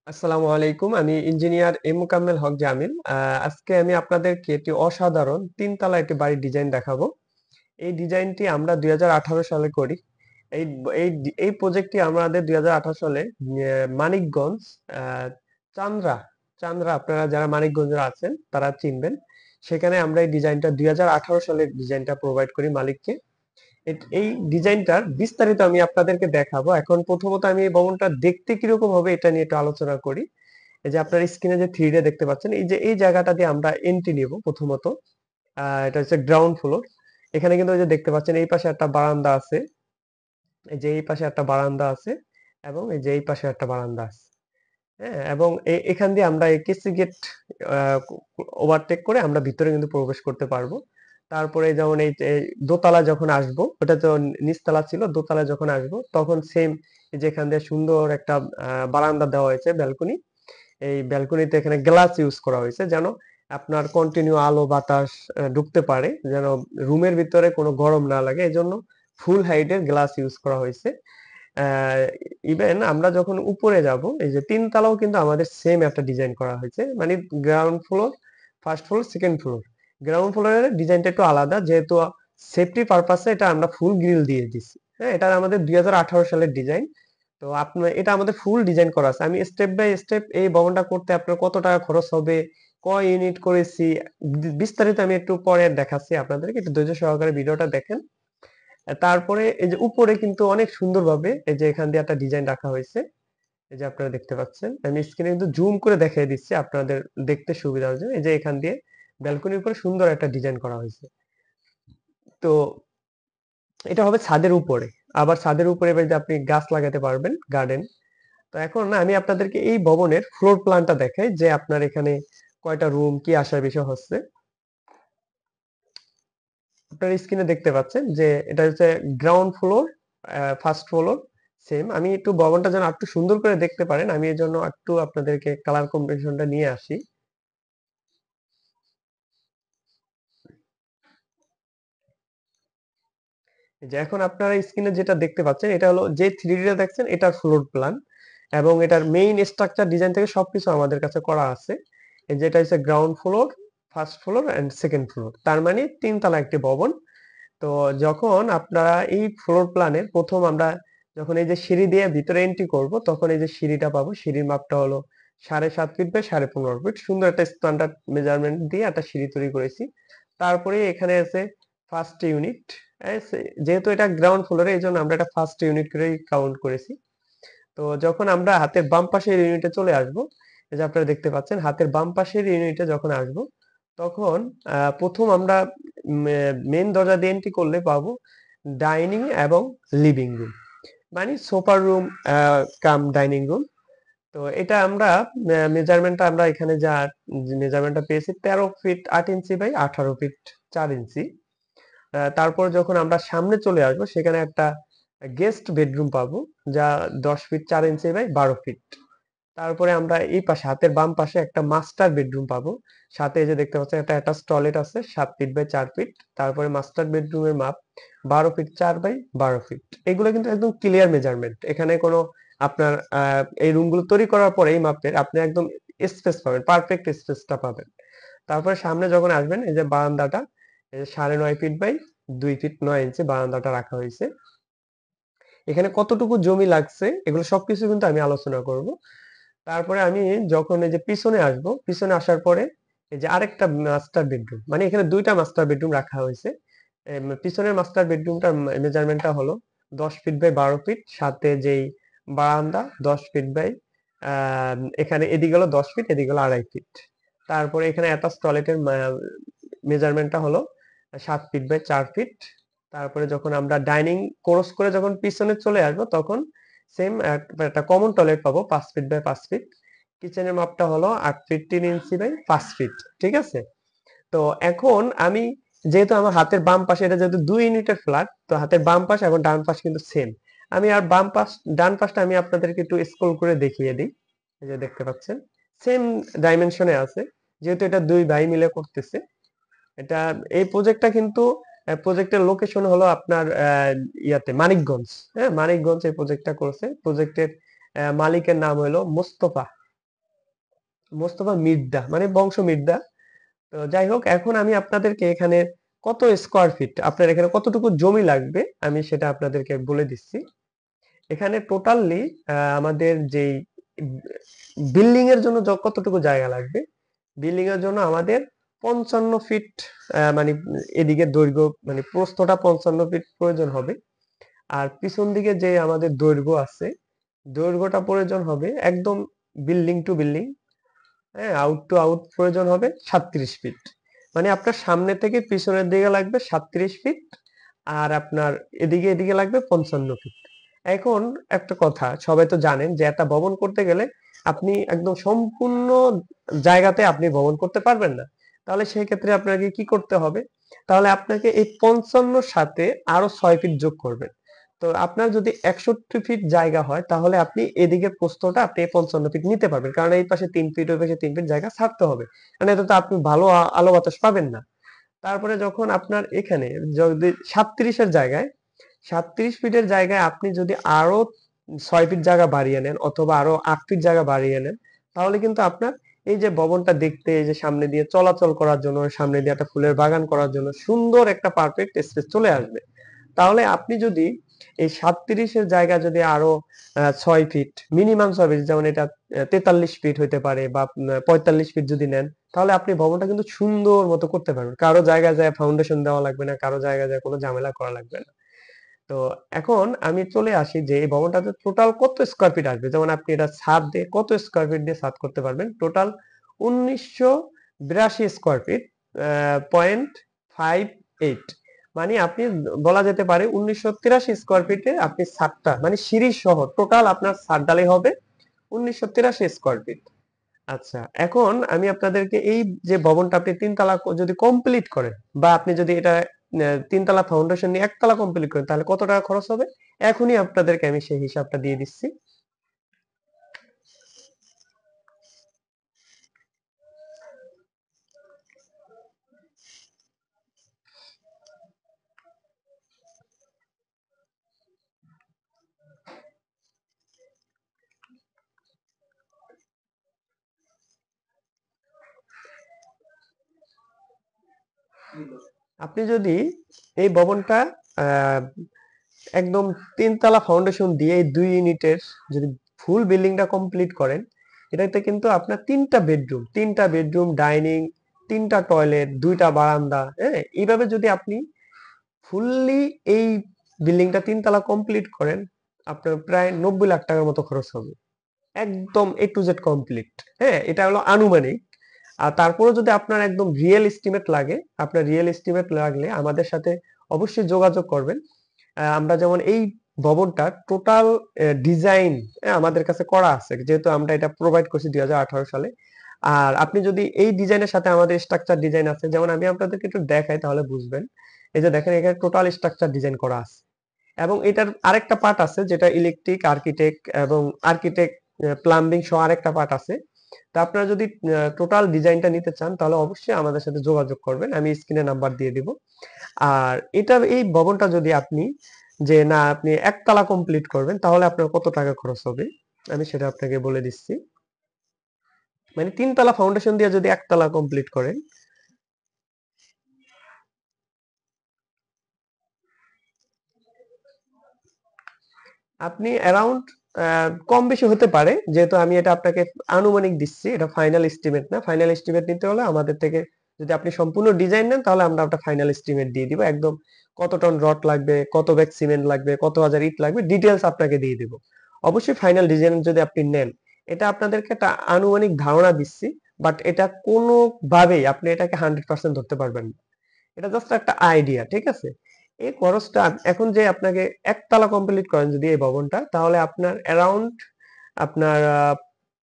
আসসালামু আলাইকুম। আমি ইঞ্জিনিয়ার মোকাম্মেল হক জামিল। আজকে আমি আপনাদেরকে একটি অসাধারণ ৩ তলা একটি বাড়ির ডিজাইন দেখাবো। এই ডিজাইনটি আমরা ২০১৮ সালে করি। এই প্রজেক্টটি আমাদের ২০১৮ সালে মানিকগঞ্জ আ চান্দ্রা, চান্দ্রা আপনারা যারা মানিকগঞ্জে আছেন তারা চিনবেন। সেখানে আমরা এই ডিজাইনটা ২০১৮ সালের ডিজাইনটা প্রোভাইড করি মালিককে। এই ডিজাইনটার বিস্তারিত আমি আপনাদেরকে দেখাবো। এখন প্রথমত আমি এই ভবনটা দেখতে কিরকম হবে এটা নিয়ে একটু আলোচনা করি। এই যে আপনার স্ক্রিনে যে 3D দেখতে পাচ্ছেন, এই যে এই জায়গাটা দিয়ে আমরা এন্ট্রি নিব প্রথমত। এটা হচ্ছে গ্রাউন্ড ফ্লোর। এখানে কিন্তু ওই যে দেখতে পাচ্ছেন এই পাশে একটা বারান্দা আছে, এই যে এই পাশে একটা বারান্দা আছে এবং এই যে এই পাশে একটা বারান্দা আছে। হ্যাঁ? এবং এখান দিয়ে আমরা এই কেসি গেট আ ওভারটেক করে আমরা ভিতরে কিন্তু প্রবেশ করতে পারবো। তারপরে যেমন এই যে দোতলায় যখন আসবো, ওটা তো নিচতলা ছিল, দোতলায় যখন আসবো তখন সেম এই যে এখান দিয়ে সুন্দর একটা বারান্দা দেওয়া হয়েছে ব্যালকনি। এই ব্যালকনিতে এখানে গ্লাস ইউজ করা হয়েছে যেন আপনার কন্টিনিউ আলো বাতাস ঢুকতে পারে, যেন রুমের ভিতরে কোনো গরম না লাগে। এজন্য ফুল হাইটের গ্লাস ইউজ করা হয়েছে। ইভেন আমরা যখন উপরে যাব, এই যে ৩ তলাও কিন্তু আমাদের সেম একটা ডিজাইন করা হয়েছে। মানে ground floor, first floor, second floor. Ground ফ্লোরের ডিজাইনটা একটু আলাদা যেহেতু সেফটি পারপাসে এটা আমরা ফুল গ্রিল দিয়ে দিছি। হ্যাঁ? এটা আমাদের ২০১৮ সালের ডিজাইন। তো আপনার এটা আমাদের ফুল ডিজাইন করা আছে। আমি স্টেপ বাই স্টেপ এই ভবনটা করতে আপনার কত টাকা খরচ হবে, কয় ইউনিট করেছি, বিস্তারিত আমি একটু পরে দেখাচ্ছি আপনাদেরকে। একটু ধৈর্য সহকারে ভিডিওটা দেখেন। তারপরে এই যে উপরে কিন্তু অনেক সুন্দরভাবে এই যে এখান দিয়ে একটা ডিজাইন রাখা হয়েছে। এই যে আপনারা দেখতে পাচ্ছেন। আমি স্ক্রিনে কিন্তু জুম করে দেখিয়ে দিচ্ছি আপনাদের দেখতে সুবিধার জন্য। এই যে এখান দিয়ে ব্যালকনির উপরে সুন্দর একটা ডিজাইন করা হয়েছে। তো এটা হবে ছাদের উপরে। আবার ছাদের উপরে এবার যে আপনি গাছ লাগাতে পারবেন, গার্ডেন। তো এখন না আমি আপনাদেরকে এই ভবনের ফ্লোর প্ল্যানটা দেখাই যে আপনার এখানে কয়টা রুম, কি আসার বিষয় হচ্ছে। আপনার স্ক্রিনে দেখতে পাচ্ছেন যে এটা হচ্ছে ground floor, first floor same. আমি একটু ভবনটা যেন আরেকটু সুন্দর করে দেখতে পারেন, আমি এজন্য একটু আপনাদেরকে কালার কম্বিনেশনটা নিয়ে আসি। এই যে এখন আপনারা স্ক্রিনে যেটা দেখতে পাচ্ছেন এটা হলো যে 3D টা দেখছেন এটার ফ্লোর প্ল্যান এবং এটার মেইন স্ট্রাকচার ডিজাইন থেকে সবকিছু আমাদের কাছে করা আছে। এই যে এটা হচ্ছে ground floor, first floor and second floor. তার মানে ৩ তলা একটি ভবন। তো যখন আপনারা এই ফ্লোর প্ল্যানের প্রথম আমরা যখন এই যে সিঁড়ি দিয়ে ভিতরে এন্ট্রি করব তখন এই যে সিঁড়িটা পাবো, সিঁড়ির মাপটা হলো ৭.৫ ফিট বাই ১৫.৫ ফিট। সুন্দর একটা স্ট্যান্ডার্ড মেজারমেন্ট দিয়ে একটা সিঁড়ি তৈরি করেছি। তারপরে এখানে আছে ফার্স্ট ইউনিট। যেহেতু এটা গ্রাউন্ড ফ্লোরে এই জন্য আমরা এটা ফার্স্ট ইউনিট করেই কাউন্ট করেছি। তো যখন আমরা হাতের বাম পাশের ইউনিটে চলে আসব, এই যে আপনারা দেখতে পাচ্ছেন হাতের বাম পাশের ইউনিটে যখন আসব তখন প্রথম আমরা মেইন দরজা দিয়ে এন্ট্রি করলে পাবো ডাইনিং এবং লিভিং রুম, মানে sofa room cum dining room. তো এটা আমরা মেজারমেন্টটা আমরা এখানে যা মেজারমেন্টটা পেয়েছি ১৩ ফিট ৮ ইঞ্চি বাই ১৮ ফিট ৪ ইঞ্চি। তারপর যখন আমরা সামনে চলে আসবো সেখানে একটা গেস্ট বেডরুম পাবো যা ১০ ফিট ৪ ইঞ্চি বাই ১২ ফিট। তারপরে আমরা এই পাশে হাতের বাম পাশে একটা মাস্টার বেডরুম পাবো। সাথে এই যে দেখতে পাচ্ছেন একটা অ্যাটাচ টয়লেট আছে ৭ ফিট বাই ৪ ফিট। তারপরে মাস্টার বেডরুমের মাপ ১২ ফিট ৪ বাই ১২ ফিট। এগুলো কিন্তু একদম ক্লিয়ার মেজারমেন্ট। এখানে কোনো আপনার এই রুমগুলো তৈরি করার পরে এই মাপের আপনি একদম স্পেস পাবেন, পারফেক্ট স্পেসটা পাবেন। তারপরে সামনে যখন আসবেন এই যে বারান্দাটা, এই যে ৯.৫ ফিট বাই ২ ফিট ৯ ইঞ্চি বারান্দাটা রাখা হয়েছে। এখানে কতটুকু জমি লাগছে এগুলো সবকিছু কিন্তু আমি আলোচনা করব। তারপরে আমি যখন এই যে পিছনে আসবো, পিছনে আসার পরে এই যে আরেকটা মাস্টার বেডরুম, মানে এখানে ২ টা মাস্টার বেডরুম রাখা হয়েছে। পিছনের মাস্টার বেডরুমটার মেজারমেন্টটা হলো ১০ ফিট বাই ১২ ফিট, সাথে যেই বারান্দা ১০ ফিট বাই এখানে এদিকে হলো ১০ ফিট, এদিকে হলো ২.৫ ফিট। তারপরে এখানে অ্যাটাচ টয়লেটের মেজারমেন্টটা হলো ৭ ফিট বাই ৪ ফিট। তারপরে যখন আমরা ডাইনিং ক্রস করে যখন পিছনে চলে আসবো তখন সেম একটা কমন টয়লেট পাবো ৫ ফিট বাই ৫ ফিট। কিচেনের মাপটা হলো ৮ ফিট ৩ ইঞ্চি বাই ৫ ফিট। ঠিক আছে? তো এখন আমি যেহেতু আমার হাতের বাম পাশে এটা যেহেতু ২ ইউনিটের ফ্ল্যাট, তো হাতের বাম পাশ এবং ডান পাশ কিন্তু সেম। আমি আর বাম পাশ ডান পাশটা আমি আপনাদেরকে একটু স্ক্রল করে দেখিয়ে দিই। এই যে দেখতে পাচ্ছেন সেম ডাইমেনশনে আছে। যেহেতু এটা ২ ভাই মিলে করতেছে। এটা এই প্রজেক্টটা কিন্তু প্রজেক্টের লোকেশন হলো আপনার ইয়াতে মানিকগঞ্জ। হ্যাঁ? মানিকগঞ্জ এই প্রজেক্টটা করছে। প্রজেক্টের মালিকের নাম হলো মোস্তফা। মোস্তফা মির্জা মানে বংশ মির্জা। তো যাই হোক, এখন আমি আপনাদেরকে এখানে কত স্কোয়ার ফিট, আপনার এখানে কতটুকু জমি লাগবে আমি সেটা আপনাদেরকে বলে দিচ্ছি। এখানে টোটালি আমাদের যেই বিল্ডিং এর জন্য কতটুকু জায়গা লাগবে, বিল্ডিং এর জন্য আমাদের 55 ফিট, মানে এদিকে দৈর্ঘ্য মানে প্রস্থটা 55 ফিট প্রয়োজন হবে। আর পিছন দিকে যে আমাদের দৈর্ঘ্য আছে, দৈর্ঘ্যটা প্রয়োজন হবে একদম বিল্ডিং টু বিল্ডিং, হ্যাঁ, আউট টু আউট প্রয়োজন হবে 37 ফিট। মানে আপনার সামনে থেকে পিছনের দিকে লাগবে 37 ফিট, আর আপনার এদিকে এদিকে লাগবে 55 ফিট। এখন একটা কথা, সবাই তো জানেন যে একটা ভবন করতে গেলে আপনি একদম সম্পূর্ণ জায়গাতে আপনি ভবন করতে পারবেন না। তাহলে সেই ক্ষেত্রে আপনাকে কি করতে হবে, তাহলে আপনাকে এই 55 সাথে আরো 6 ফিট যোগ করবেন। তো আপনার যদি 61 ফিট জায়গা হয় তাহলে আপনি এদিকে প্রস্থটা আপনি 55 ফিট নিতে পারবেন, কারণ এই পাশে 3 ফিট ওই পাশে 3 ফিট জায়গা ছাড়তে হবে, মানে এতে তো আপনি ভালো আলো বাতাস পাবেন না। তারপরে যখন আপনার এখানে যদি 37-এর জায়গায়, 37 ফিটের জায়গায় আপনি যদি আরো 6 ফিট জায়গা বাড়িয়ে নেন অথবা আরো 8 ফিট জায়গা বাড়িয়ে নেন, তাহলে কিন্তু আপনার এই যে ভবনটা দেখতে, এই যে সামনে দিয়ে চলাচল করার জন্য, সামনে দিয়ে একটা ফুলের বাগান করার জন্য সুন্দর একটা পারফেক্ট স্পেস চলে আসবে। তাহলে আপনি যদি এই 37-এর জায়গা যদি আরো 6 ফিট, মিনিমাম 6 ফিট, যেমন এটা 43 ফিট হইতে পারে বা 45 ফিট যদি নেন, তাহলে আপনি ভবনটা কিন্তু সুন্দর মতো করতে পারবেন, কারো জায়গায় যায় ফাউন্ডেশন দেওয়া লাগবে না, কারো জায়গায় যায় কোনো ঝামেলা করা লাগবে না। তো এখন আমি চলে আসি যে এই ভবনটাতে টোটাল কত স্কোয়ার ফিট আসবে, যেমন আপনি এটা ছাদ দিয়ে কত স্কোয়ার ফিট দিয়ে ছাদ করতে পারবেন। টোটাল 1982 স্কোয়ার ফিট, 0.58, মানে আপনি বলা যেতে পারে 1983 স্কোয়ার ফিটে আপনি ছাদটা মানে সিঁড়ি সহ টোটাল আপনার ছাদ ঢালাই হবে 1983 স্কোয়ার ফিট। আচ্ছা, এখন আমি আপনাদেরকে এই যে ভবনটা আপনি 3 তলা যদি কমপ্লিট করেন, বা আপনি যদি এটা 3 তলা ফাউন্ডেশন নিয়ে 1 তলা কমপ্লিট করেন, তাহলে কত টাকা খরচ হবে এখনই আপনাদেরকে আমি সেই হিসাবটা দিয়ে দিচ্ছি। আপনি যদি এই ভবনটা আহ, একদম 3 তলা ফাউন্ডেশন দিয়ে এই 2 ইউনিটের যদি ফুল বিল্ডিংটা কমপ্লিট করেন, এটাতে কিন্তু আপনার 3টা বেডরুম, ডাইনিং, 3টা টয়লেট, 2টা বারান্দা, হ্যাঁ, এইভাবে যদি আপনি ফুললি এই বিল্ডিংটা 3 তলা কমপ্লিট করেন, আপনার প্রায় 90 লাখ টাকার মতো খরচ হবে, একদম A to Z কমপ্লিট। হ্যাঁ, এটা হলো আনুমানিক। আর তারপরে যদি আপনার একদম রিয়েল এস্টিমেট লাগে, আপনার রিয়েল এস্টিমেট লাগলে আমাদের সাথে অবশ্যই যোগাযোগ করবেন। আমরা যেমন এই ভবনটা টোটাল ডিজাইন আমাদের কাছে করা আছে, যেহেতু আমরা এটা প্রোভাইড করছি 2018 সালে। আর আপনি যদি এই ডিজাইনের সাথে আমাদের স্ট্রাকচার ডিজাইন আছে, যেমন আমি আপনাদেরকে একটু দেখাই তাহলে বুঝবেন। এই যে দেখেন, এখানে টোটাল স্ট্রাকচার ডিজাইন করা আছে, এবং এটার আরেকটা পার্ট আছে যেটা ইলেকট্রিক, আর্কিটেক্ট এবং আর্কিটেক্ট প্লাম্বিং সহ আরেকটা পার্ট আছে। তা আপনারা যদি টোটাল ডিজাইনটা নিতে চান তাহলে অবশ্যই আমাদের সাথে যোগাযোগ করবেন, আমি স্ক্রিনে নাম্বার দিয়ে দিব। আর এটা এই ভবনটা যদি আপনি যে না আপনি 1 তলা কমপ্লিট করবেন, তাহলে আপনার কত টাকা খরচ হবে আমি সেটা আপনাকে বলে দিচ্ছি। মানে 3 তলা ফাউন্ডেশন দিয়ে যদি 1 তলা কমপ্লিট করেন, আপনি অ্যারাউন্ড কম বেশি হতে পারে, যেহেতু আমি এটা আপনাকে আনুমানিক দিচ্ছি, এটা ফাইনাল এস্টিমেট না। ফাইনাল এস্টিমেট নিতে হলে আমাদের থেকে যদি আপনি সম্পূর্ণ ডিজাইন নেন, তাহলে আমরা একটা ফাইনাল এস্টিমেট দিয়ে দিব, একদম কত টন রড লাগবে, কত ব্যাগ সিমেন্ট লাগবে, কত হাজার ইট লাগবে, ডিটেলস আপনাকে দিয়ে দিব। অবশ্যই ফাইনাল ডিজাইন যদি আপনি নেন, এটা আপনাদেরকে একটা আনুমানিক ধারণা দিচ্ছি, বাট এটা কোনোভাবেই আপনি এটাকে 100% ধরতে পারবেন না। এটা জাস্ট একটা আইডিয়া, ঠিক আছে? এই খরচটা এখন যে আপনাকে 1 তলা কমপ্লিট করেন যদি এই ভবনটা, তাহলে আপনার অ্যারাউন্ড আপনার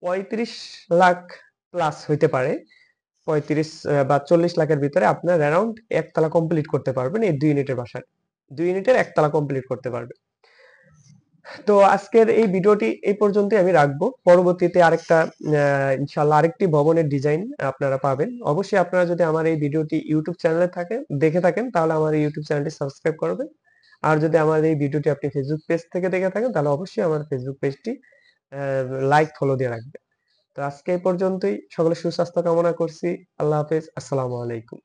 35 লাখ প্লাস হইতে পারে। 35 বা 40 লাখের ভিতরে আপনার অ্যারাউন্ড 1 তলা কমপ্লিট করতে পারবেন এই 2 ইউনিটের বাসায়, 2 ইউনিটের 1 তলা কমপ্লিট করতে পারবেন। তো আজকের এই ভিডিওটি এই পর্যন্তই আমি রাখবো। পরবর্তীতে আরেকটা ইনশাআল্লাহ আরেকটি ভবনের ডিজাইন আপনারা পাবেন। অবশ্যই আপনারা যদি আমার এই ভিডিওটি ইউটিউব চ্যানেলে দেখে থাকেন, তাহলে আমার এই ইউটিউব চ্যানেলটি সাবস্ক্রাইব করবেন। আর যদি আমার এই ভিডিওটি আপনি ফেসবুক পেজ থেকে দেখে থাকেন, তাহলে অবশ্যই আমার ফেসবুক পেজটি লাইক ফলো দিয়ে রাখবেন। তো আজকে এই পর্যন্তই। সকলের সুস্বাস্থ্য কামনা করছি। আল্লাহ হাফেজ। আসসালামু আলাইকুম।